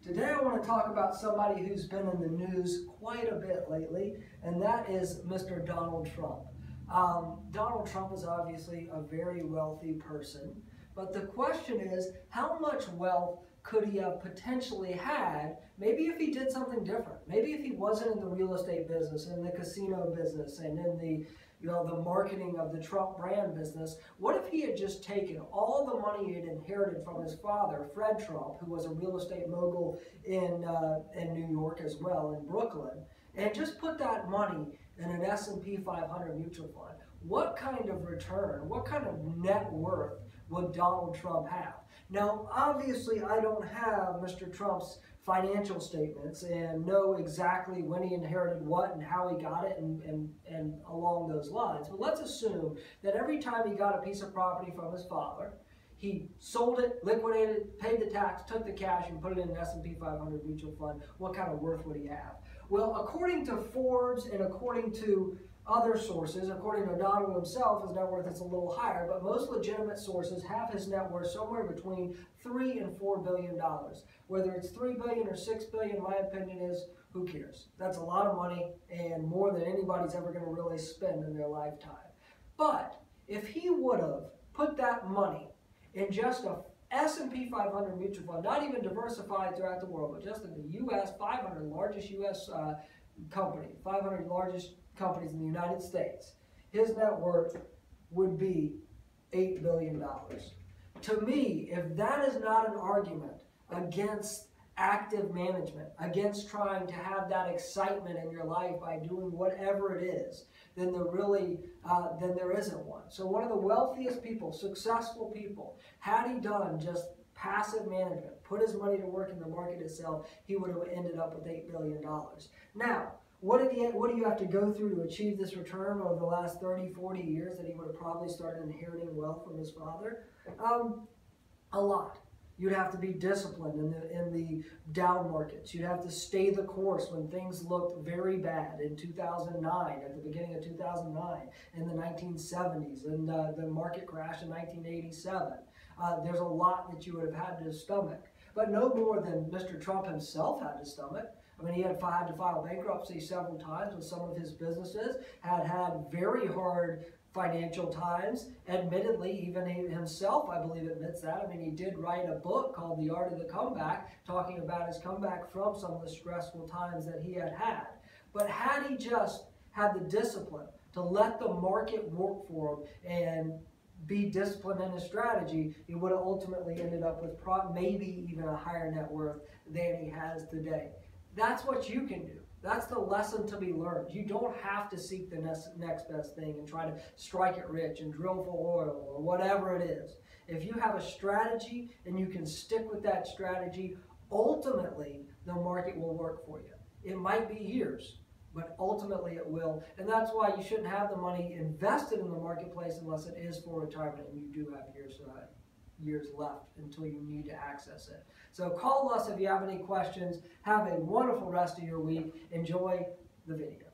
Today I want to talk about somebody who's been in the news quite a bit lately, and that is Mr. Donald Trump. Donald Trump is obviously a very wealthy person, but the question is, how much wealth could he have potentially had, maybe if he did something different? Maybe if he wasn't in the real estate business, in the casino business, and in the the marketing of the Trump brand business. What if he had just taken all the money he had inherited from his father, Fred Trump, who was a real estate mogul in New York as well, in Brooklyn, and just put that money in an S&P 500 mutual fund? What kind of return, what kind of net worth would Donald Trump have? Now, obviously, I don't have Mr. Trump's financial statements and know exactly when he inherited what and how he got it and along those lines. But let's assume that every time he got a piece of property from his father, he sold it, liquidated it, paid the tax, took the cash, and put it in an S&P 500 mutual fund. What kind of worth would he have? Well, according to Forbes and according to other sources, according to Donald himself, his net worth is a little higher, but most legitimate sources have his net worth somewhere between $3 and $4 billion. Whether it's $3 billion or $6 billion, my opinion is, who cares? That's a lot of money and more than anybody's ever going to really spend in their lifetime. But if he would have put that money in just a S&P 500 mutual fund, not even diversified throughout the world, but just in the U.S., 500 largest U.S. company, 500 largest companies in the United States, his net worth would be $8 billion. To me, if that is not an argument against active management, against trying to have that excitement in your life by doing whatever it is, then there isn't one. So one of the wealthiest people, successful people, had he done just passive management, put his money to work in the market itself, he would have ended up with $8 billion. Now, what do you have to go through to achieve this return over the last 30, 40 years that he would have probably started inheriting wealth from his father? A lot. You'd have to be disciplined in the down markets. You'd have to stay the course when things looked very bad in 2009, at the beginning of 2009, in the 1970s, and the market crash in 1987. There's a lot that you would have had to stomach, but no more than Mr. Trump himself had to stomach. I mean, he had to file bankruptcy several times with some of his businesses, had very hard financial times. Admittedly, even he himself, I believe, admits that. I mean, he did write a book called The Art of the Comeback, talking about his comeback from some of the stressful times that he had had. But had he just had the discipline to let the market work for him and be disciplined in his strategy, he would have ultimately ended up with maybe even a higher net worth than he has today. That's what you can do. That's the lesson to be learned. You don't have to seek the next best thing and try to strike it rich and drill for oil or whatever it is. If you have a strategy and you can stick with that strategy, ultimately the market will work for you. It might be years, but ultimately it will. And that's why you shouldn't have the money invested in the marketplace unless it is for retirement and you do have years left until you need to access it. So call us if you have any questions. Have a wonderful rest of your week. Enjoy the video.